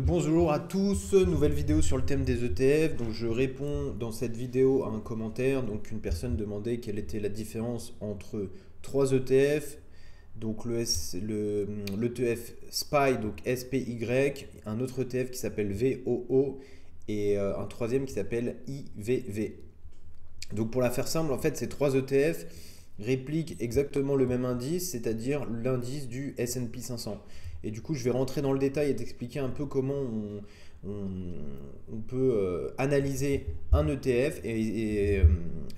Bonjour à tous, nouvelle vidéo sur le thème des ETF. Donc je réponds dans cette vidéo à un commentaire. Donc une personne demandait quelle était la différence entre trois ETF. Donc l'ETF SPY, donc SPY, un autre ETF qui s'appelle VOO et un troisième qui s'appelle IVV. Donc pour la faire simple, en fait ces trois ETF répliquent exactement le même indice, c'est-à-dire l'indice du S&P 500. Et du coup, je vais rentrer dans le détail et t'expliquer un peu comment on peut analyser un ETF. Et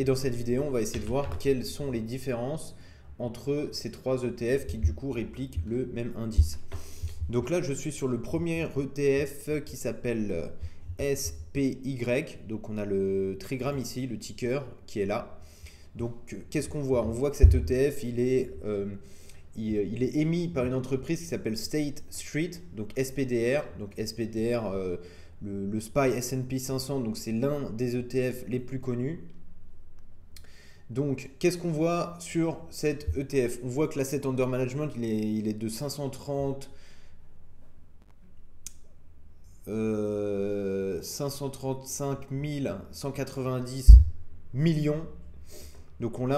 dans cette vidéo, on va essayer de voir quelles sont les différences entre ces trois ETF qui du coup répliquent le même indice. Donc là, je suis sur le premier ETF qui s'appelle SPY. Donc on a le trigramme ici, le ticker qui est là. Donc qu'est-ce qu'on voit? On voit que cet ETF, il est émis par une entreprise qui s'appelle State Street, donc SPDR. Donc SPDR, le SPY S&P 500, donc c'est l'un des ETF les plus connus. Donc qu'est-ce qu'on voit sur cet ETF? On voit que l'asset under management, il est de 530 535 190 millions. Donc on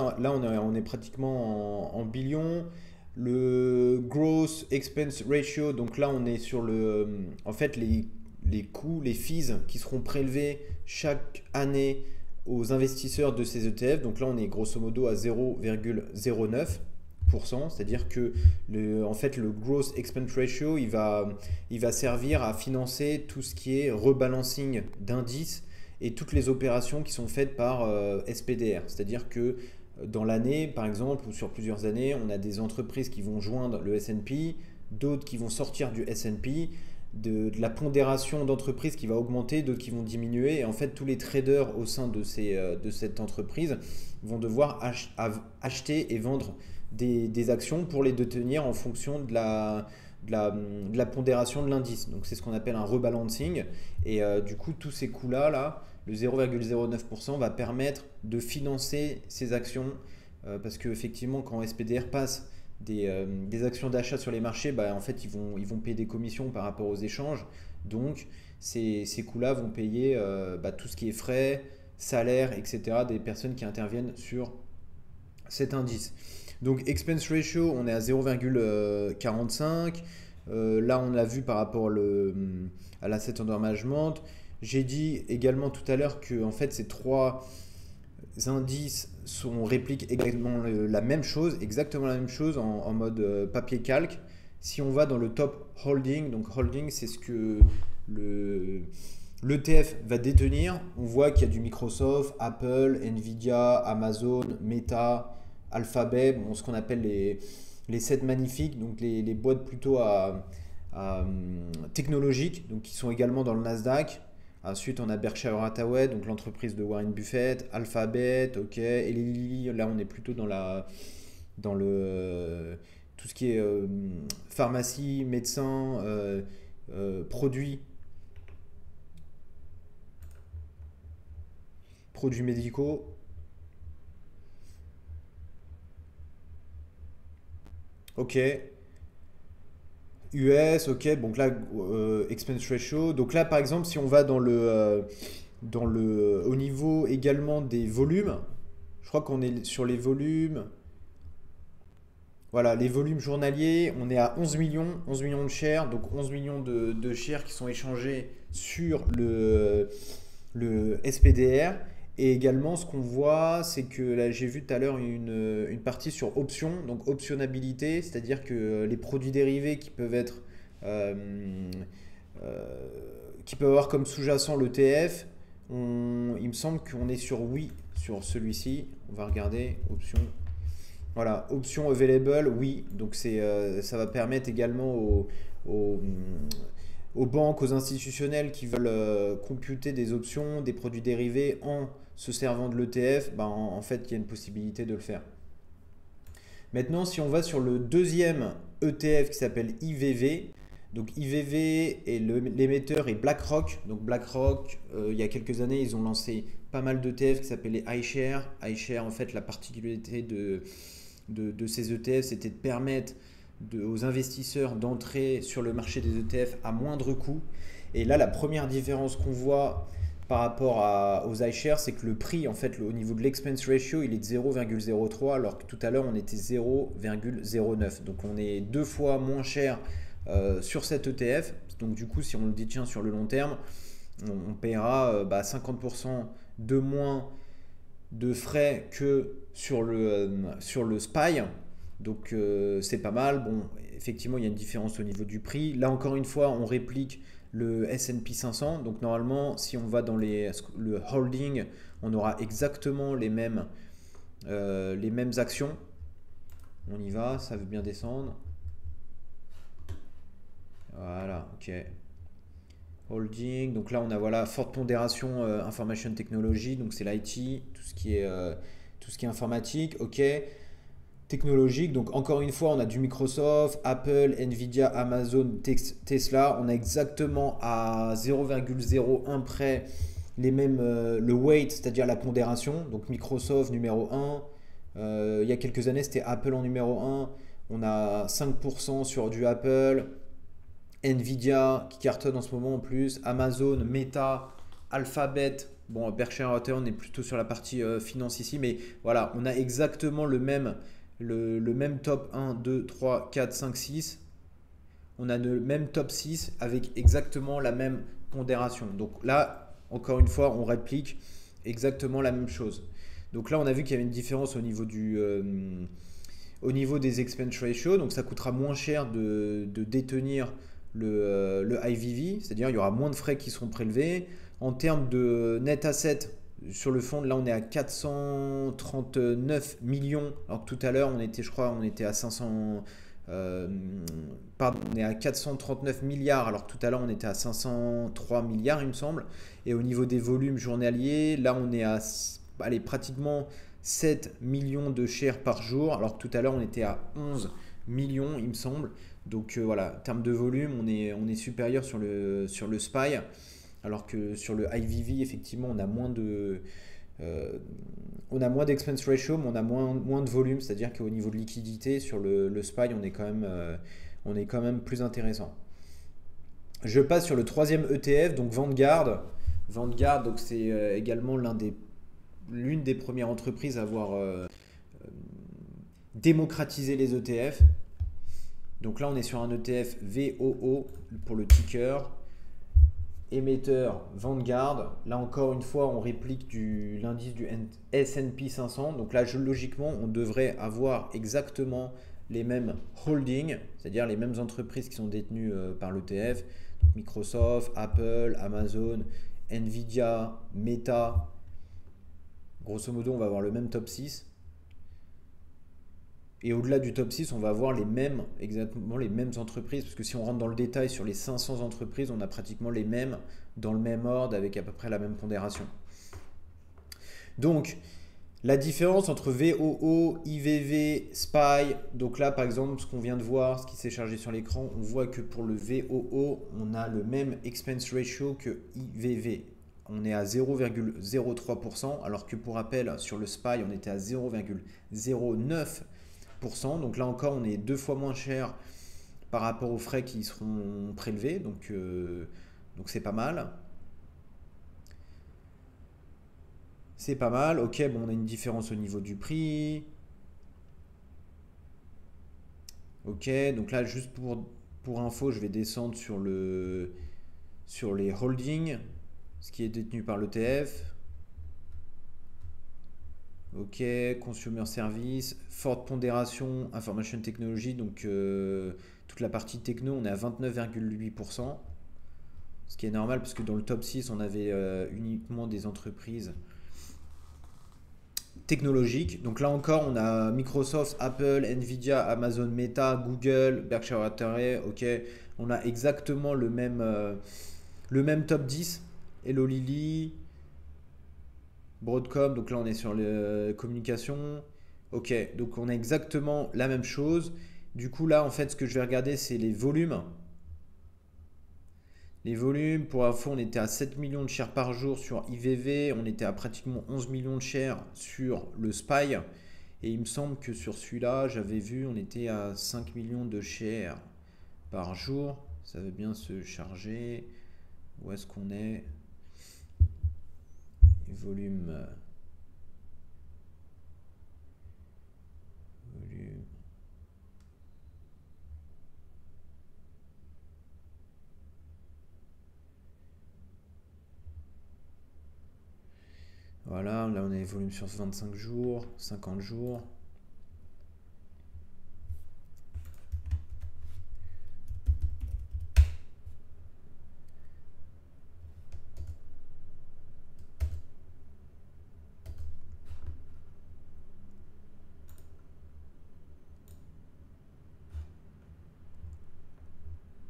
est pratiquement en billions. Le gross expense ratio, donc là on est sur en fait les coûts, les fees qui seront prélevés chaque année aux investisseurs de ces ETF. Donc là on est grosso modo à 0,09%, c'est-à-dire que en fait, le gross expense ratio, il va servir à financer tout ce qui est rebalancing d'indices et toutes les opérations qui sont faites par SPDR. C'est-à-dire que dans l'année, par exemple, ou sur plusieurs années, on a des entreprises qui vont joindre le S&P, d'autres qui vont sortir du S&P, de la pondération d'entreprises qui va augmenter, d'autres qui vont diminuer. Et en fait, tous les traders au sein de cette entreprise vont devoir acheter et vendre des actions pour les détenir en fonction de la pondération de l'indice. Donc c'est ce qu'on appelle un rebalancing. Et du coup, tous ces coûts-là, le 0,09% va permettre de financer ces actions. Parce qu'effectivement, quand SPDR passe des actions d'achat sur les marchés, en fait, ils vont payer des commissions par rapport aux échanges. Donc, ces coûts-là vont payer tout ce qui est frais, salaires, etc. des personnes qui interviennent sur cet indice. Donc, expense ratio, on est à 0,45. Là, on l'a vu par rapport à l'asset under management. J'ai dit également tout à l'heure que en fait, ces trois indices répliquent également exactement la même chose en mode papier-calque. Si on va dans le top holding, donc holding, c'est ce que l'ETF va détenir. On voit qu'il y a du Microsoft, Apple, Nvidia, Amazon, Meta, Alphabet, ce qu'on appelle les 7 magnifiques, donc les boîtes plutôt technologiques, donc qui sont également dans le Nasdaq. Ensuite, on a Berkshire Hathaway, donc l'entreprise de Warren Buffett, Alphabet, ok, et Lilly, là on est plutôt dans tout ce qui est pharmacie, médecin, produits médicaux. Ok, US, ok, donc là, expense ratio. Donc là, par exemple, si on va au niveau également des volumes, je crois qu'on est sur les volumes. Voilà, les volumes journaliers, on est à 11 millions de shares, donc 11 millions de shares qui sont échangés sur le SPDR. Et également, ce qu'on voit, c'est que là, j'ai vu tout à l'heure une partie sur options, donc optionnabilité, c'est-à-dire que les produits dérivés euh, euh, qui peuvent avoir comme sous-jacent l'ETF, il me semble qu'on est sur oui sur celui-ci. On va regarder options. Voilà, option available, oui. Donc ça va permettre également aux, aux banques, aux institutionnels qui veulent computer des options, des produits dérivés en se servant de l'ETF, en fait, il y a une possibilité de le faire. Maintenant, si on va sur le deuxième ETF qui s'appelle IVV, donc IVV et l'émetteur est BlackRock. Donc BlackRock, il y a quelques années, ils ont lancé pas mal d'ETF qui s'appelaient iShares. iShares, en fait, la particularité de ces ETF, c'était de permettre aux investisseurs d'entrer sur le marché des ETF à moindre coût. Et là, la première différence qu'on voit par rapport aux iShares, c'est que le prix, en fait, au niveau de l'expense ratio, il est de 0,03, alors que tout à l'heure, on était 0,09. Donc, on est 2 fois moins cher sur cet ETF. Donc, du coup, si on le détient sur le long terme, on paiera 50% de moins de frais que sur le SPY. Donc, c'est pas mal. Bon, effectivement, il y a une différence au niveau du prix. Là, encore une fois, on réplique le S&P 500. Donc normalement, si on va dans le holding, on aura exactement les mêmes actions. On y va, ça veut bien descendre. Voilà, ok. Holding, donc là on a voilà forte pondération information technology, donc c'est l'IT, tout ce qui est informatique, ok. Technologique, donc encore une fois on a du Microsoft, Apple, Nvidia, Amazon, Tesla, on a exactement à 0,01 près les mêmes, le weight, c'est-à-dire la pondération, donc Microsoft numéro 1, il y a quelques années c'était Apple en numéro 1, on a 5% sur du Apple, Nvidia qui cartonne en ce moment en plus, Amazon, Meta, Alphabet. Bon, Berkshire Hathaway, on est plutôt sur la partie finance ici, mais voilà, on a exactement le même top 1, 2, 3, 4, 5, 6. On a le même top 6 avec exactement la même pondération. Donc là, encore une fois, on réplique exactement la même chose. Donc là, on a vu qu'il y avait une différence au niveau des expense ratio. Donc ça coûtera moins cher de détenir le IVV, c'est-à-dire il y aura moins de frais qui seront prélevés. En termes de net asset, sur le fond, là on est à 439 millions, alors que tout à l'heure on était, je crois, on était à 500, pardon, on est à 439 milliards, alors que tout à l'heure on était à 503 milliards il me semble. Et au niveau des volumes journaliers, là on est à pratiquement 7 millions de shares par jour, alors que tout à l'heure on était à 11 millions il me semble. Donc voilà, en termes de volume, on est supérieur sur le SPY, alors que sur le IVV, effectivement, on a moins d'expense ratio, mais on a moins de volume, c'est-à-dire qu'au niveau de liquidité, sur le SPY, on est quand même plus intéressant. Je passe sur le troisième ETF, donc Vanguard. Vanguard, donc c'est également l'une des premières entreprises à avoir démocratisé les ETF. Donc là, on est sur un ETF VOO pour le ticker. Émetteur Vanguard. Là encore une fois, on réplique l'indice du S&P 500. Donc là, logiquement, on devrait avoir exactement les mêmes holdings, c'est-à-dire les mêmes entreprises qui sont détenues par l'ETF. Microsoft, Apple, Amazon, Nvidia, Meta. Grosso modo, on va avoir le même top 6. Et au-delà du top 6, on va avoir exactement les mêmes entreprises, parce que si on rentre dans le détail sur les 500 entreprises, on a pratiquement les mêmes dans le même ordre avec à peu près la même pondération. Donc, la différence entre VOO, IVV, SPY, donc là par exemple, ce qu'on vient de voir, ce qui s'est chargé sur l'écran, on voit que pour le VOO, on a le même expense ratio que IVV. On est à 0,03%, alors que pour rappel, sur le SPY, on était à 0,09%. Donc là encore, on est 2 fois moins cher par rapport aux frais qui seront prélevés. Donc c'est pas mal. C'est pas mal. Ok, bon, on a une différence au niveau du prix. Ok, donc là, juste pour info, je vais descendre sur les holdings, ce qui est détenu par l'ETF. Ok, consumer service, forte pondération, information technology, donc toute la partie techno, on est à 29,8%, ce qui est normal parce que dans le top 6, on avait uniquement des entreprises technologiques. Donc là encore, on a Microsoft, Apple, Nvidia, Amazon, Meta, Google, Berkshire Hathaway, ok, on a exactement le même top 10, Hello Lily, Broadcom, donc là on est sur les communications. Ok, donc on a exactement la même chose. Du coup là en fait ce que je vais regarder c'est les volumes. Les volumes, pour info, on était à 7 millions de shares par jour sur IVV, on était à pratiquement 11 millions de shares sur le SPY. Et il me semble que sur celui-là, j'avais vu, on était à 5 millions de shares par jour. Ça veut bien se charger. Où est-ce qu'on est? Volume. Volume. Voilà, là on est volume sur 25 jours, 50 jours.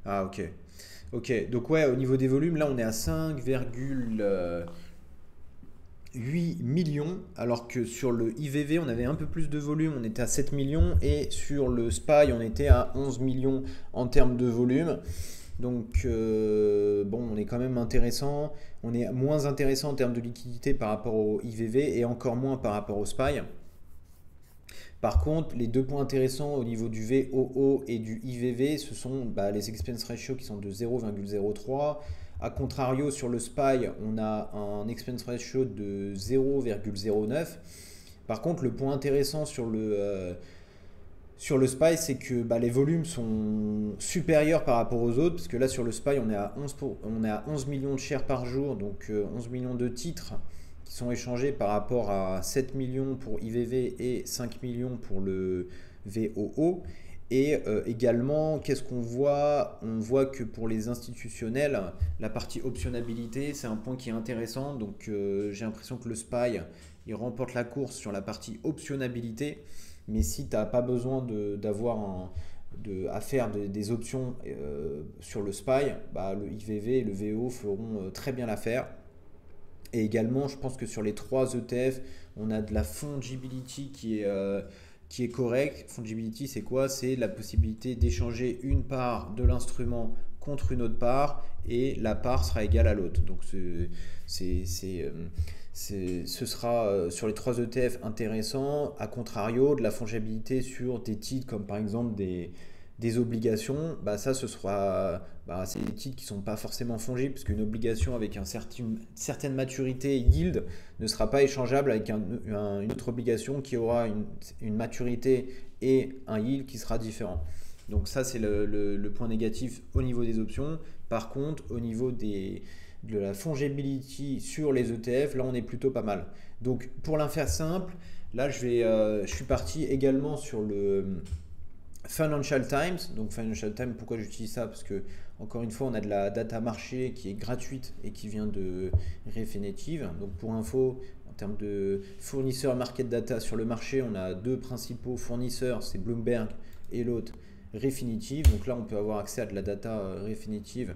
Ah ok. Ok, donc ouais, au niveau des volumes, là on est à 5,8 millions, alors que sur le IVV on avait un peu plus de volume, on était à 7 millions, et sur le SPY on était à 11 millions en termes de volume. Donc bon, on est quand même intéressant, on est moins intéressant en termes de liquidité par rapport au IVV et encore moins par rapport au SPY. Par contre, les deux points intéressants au niveau du VOO et du IVV, ce sont les expense ratio qui sont de 0,03. A contrario, sur le SPY, on a un expense ratio de 0,09. Par contre, le point intéressant sur le SPY, c'est que les volumes sont supérieurs par rapport aux autres, parce que là, sur le SPY, on est à 11 millions de shares par jour, donc 11 millions de titres qui sont échangés par rapport à 7 millions pour IVV et 5 millions pour le VOO. Et également, qu'est-ce qu'on voit? On voit que pour les institutionnels, la partie optionnabilité, c'est un point qui est intéressant. Donc j'ai l'impression que le SPY, il remporte la course sur la partie optionnabilité. Mais si tu n'as pas besoin à faire des options sur le SPY, le IVV et le VO feront très bien l'affaire. Et également, je pense que sur les 3 ETF, on a de la fungibility qui est correcte. Fungibility, c'est quoi? C'est la possibilité d'échanger une part de l'instrument contre une autre part et la part sera égale à l'autre. Donc ce sera sur les 3 ETF intéressant. A contrario, de la fungibilité sur des titres comme par exemple des obligations, ça ce sera c'est des titres qui ne sont pas forcément fongibles, parce qu'une obligation avec une certaine maturité yield ne sera pas échangeable avec une autre obligation qui aura une maturité et un yield qui sera différent. Donc ça c'est le point négatif au niveau des options. Par contre, au niveau de la fungibility sur les ETF, là on est plutôt pas mal. Donc pour l'en faire simple, là je suis parti également sur le Financial Times. Donc Financial Times, pourquoi j'utilise ça? Parce que encore une fois, on a de la data marché qui est gratuite et qui vient de Refinitiv. Donc pour info, en termes de fournisseurs market data sur le marché, on a 2 principaux fournisseurs, c'est Bloomberg et l'autre Refinitiv. Donc là, on peut avoir accès à de la data Refinitiv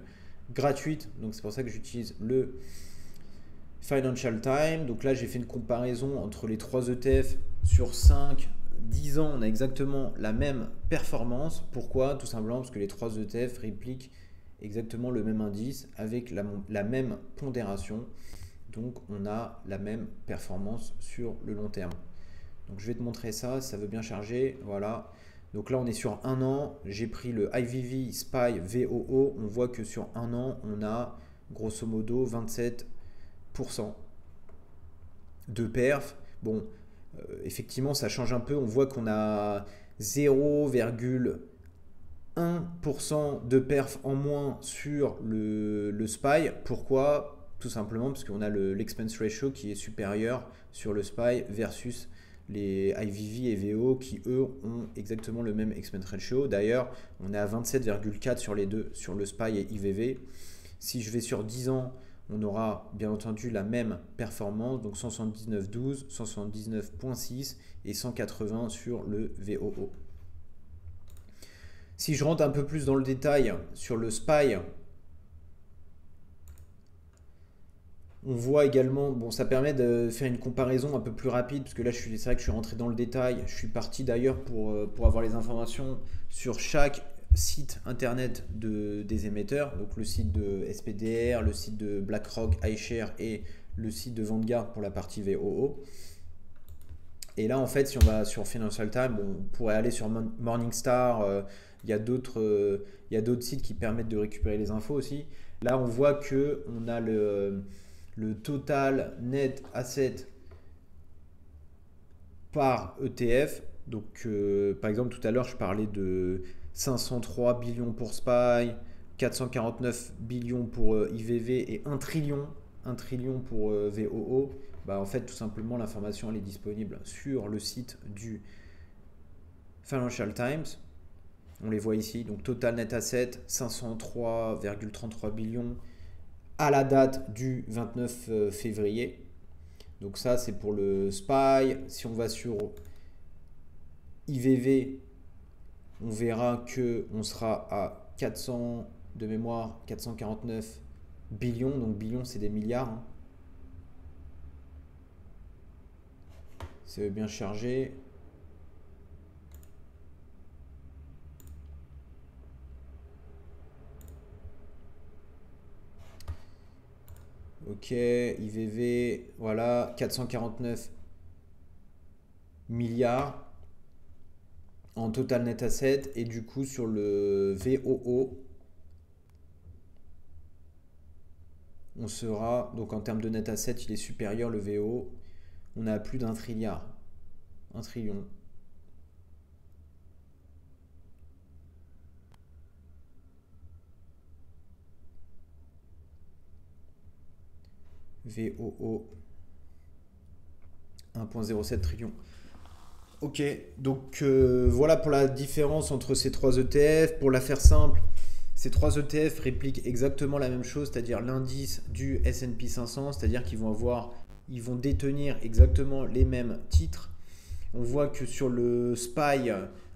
gratuite. Donc c'est pour ça que j'utilise le Financial Times. Donc là, j'ai fait une comparaison entre les 3 ETF sur 10 ans, on a exactement la même performance. Pourquoi? Tout simplement parce que les 3 ETF répliquent exactement le même indice avec la même pondération. Donc on a la même performance sur le long terme. Donc je vais te montrer ça, ça veut bien charger. Voilà. Donc là on est sur 1 an. J'ai pris le IVV, SPY, VOO. On voit que sur 1 an, on a grosso modo 27% de perf. Bon, effectivement, ça change un peu. On voit qu'on a 0,1% de perf en moins sur le SPY. Pourquoi? Tout simplement parce qu'on a l'expense ratio qui est supérieur sur le SPY versus les IVV et VO qui, eux, ont exactement le même expense ratio. D'ailleurs, on est à 27,4 sur les deux, sur le SPY et IVV. Si je vais sur 10 ans, on aura bien entendu la même performance, donc 179,12, 179,6 et 180 sur le VOO. Si je rentre un peu plus dans le détail sur le SPY, on voit également, bon, ça permet de faire une comparaison un peu plus rapide, parce que là, c'est vrai que je suis rentré dans le détail. Je suis parti d'ailleurs pour avoir les informations sur chaque site internet des émetteurs, donc le site de SPDR, le site de BlackRock, iShares et le site de Vanguard pour la partie VOO. Et là, en fait, si on va sur Financial Times, bon, on pourrait aller sur Morningstar. Il y a d'autres sites qui permettent de récupérer les infos aussi. Là, on voit que on a le total net asset par ETF. Donc, par exemple, tout à l'heure, je parlais de 503 billions pour SPY, 449 billions pour IVV et 1 trillion pour VOO. Bah, en fait, tout simplement, l'information elle est disponible sur le site du Financial Times. On les voit ici. Donc, total net asset 503,33 billions à la date du 29 février. Donc, ça, c'est pour le SPY. Si on va sur IVV, on verra qu'on sera à 400 de mémoire, 449 billions. Donc, billions, c'est des milliards. Hein. C'est bien chargé. Ok, IVV, voilà, 449 milliards en total net asset. Et du coup, sur le VOO, on sera, donc en termes de net asset, il est supérieur, le VOO. On a plus d'1 trilliard. 1 trillion. VOO 1,07 trillion. Ok, donc voilà pour la différence entre ces trois ETF. Pour la faire simple, ces trois ETF répliquent exactement la même chose, c'est-à-dire l'indice du S&P 500, c'est-à-dire ils vont détenir exactement les mêmes titres. On voit que sur le SPY,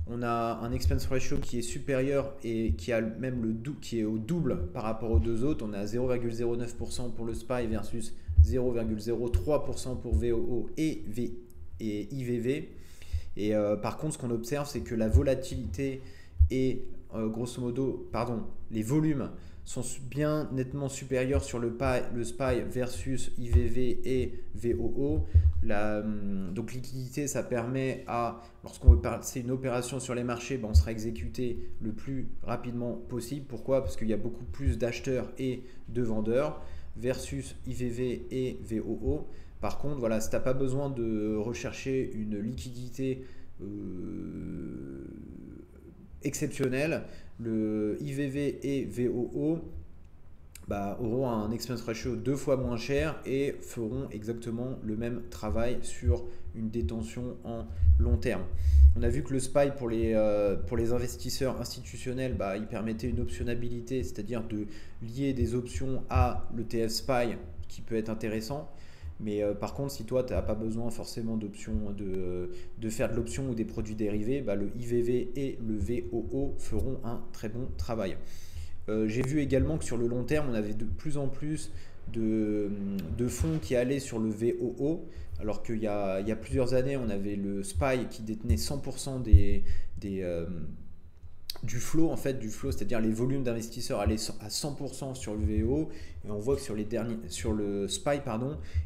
on a un expense ratio qui est supérieur et qui a même qui est au double par rapport aux deux autres. On a 0,09% pour le SPY versus 0,03% pour VOO et IVV. Et par contre, ce qu'on observe, c'est que la volatilité et grosso modo, les volumes sont bien nettement supérieurs sur le SPY versus IVV et VOO. Donc liquidité, ça permet lorsqu'on veut passer une opération sur les marchés, on sera exécuté le plus rapidement possible. Pourquoi? Parce qu'il y a beaucoup plus d'acheteurs et de vendeurs versus IVV et VOO. Par contre, voilà, si tu n'as pas besoin de rechercher une liquidité exceptionnelle, le IVV et VOO auront un expense ratio 2 fois moins cher et feront exactement le même travail sur une détention en long terme. On a vu que le SPY pour les investisseurs institutionnels, il permettait une optionnabilité, c'est-à-dire de lier des options à l'ETF SPY qui peut être intéressant. Mais par contre, si toi, tu n'as pas besoin forcément d'options, de faire de l'option ou des produits dérivés, le IVV et le VOO feront un très bon travail. J'ai vu également que sur le long terme, on avait de plus en plus de fonds qui allaient sur le VOO, alors qu'il y a plusieurs années, on avait le SPY qui détenait 100% du flow, c'est-à-dire les volumes d'investisseurs allaient à 100% sur le VO, et on voit que sur le SPY,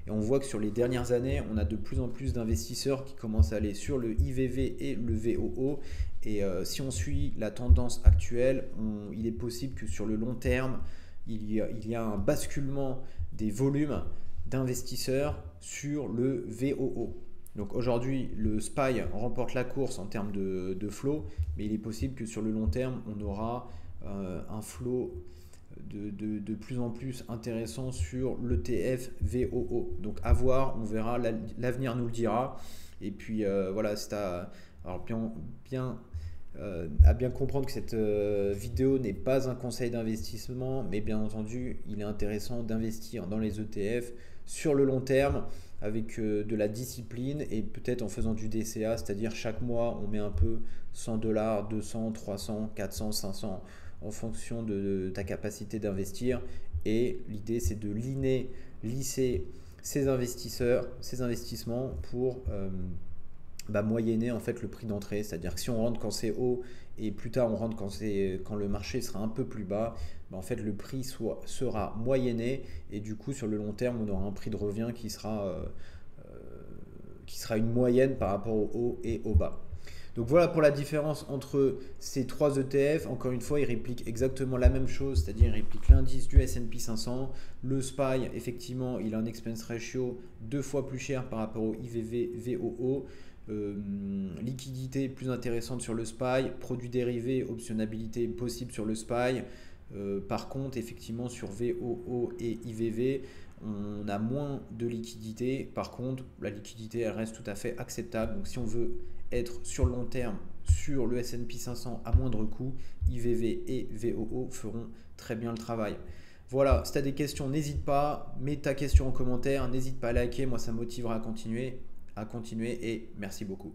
et on voit que sur les dernières années, on a de plus en plus d'investisseurs qui commencent à aller sur le IVV et le VOO. Et si on suit la tendance actuelle, il est possible que sur le long terme, il y a un basculement des volumes d'investisseurs sur le VOO. Donc aujourd'hui, le SPY remporte la course en termes de flow, mais il est possible que sur le long terme, on aura un flow de plus en plus intéressant sur l'ETF VOO. Donc à voir, on verra, l'avenir nous le dira. Et puis voilà, c'est à bien comprendre que cette vidéo n'est pas un conseil d'investissement, mais bien entendu, il est intéressant d'investir dans les ETF sur le long terme avec de la discipline et peut-être en faisant du DCA, c'est-à-dire chaque mois on met un peu 100 $, 200, 300, 400, 500 en fonction de ta capacité d'investir. Et l'idée c'est de lisser ces investissements pour moyenner en fait le prix d'entrée, c'est-à-dire que si on rentre quand c'est haut et plus tard on rentre quand le marché sera un peu plus bas, en fait le prix sera moyenné et du coup sur le long terme on aura un prix de revient qui sera qui sera une moyenne par rapport au haut et au bas. Donc voilà pour la différence entre ces trois ETF. Encore une fois, ils répliquent exactement la même chose, c'est-à-dire ils répliquent l'indice du S&P 500. Le SPY, effectivement, il a un expense ratio 2 fois plus cher par rapport au IVV-VOO. Liquidité plus intéressante sur le SPY, produits dérivés, optionnalité possible sur le SPY. Par contre, effectivement, sur VOO et IVV, on a moins de liquidité. Par contre, la liquidité, elle reste tout à fait acceptable. Donc, si on veut être sur le long terme sur le S&P 500 à moindre coût, IVV et VOO feront très bien le travail. Voilà, si tu as des questions, n'hésite pas, mets ta question en commentaire, n'hésite pas à liker, moi ça me motivera à continuer et merci beaucoup.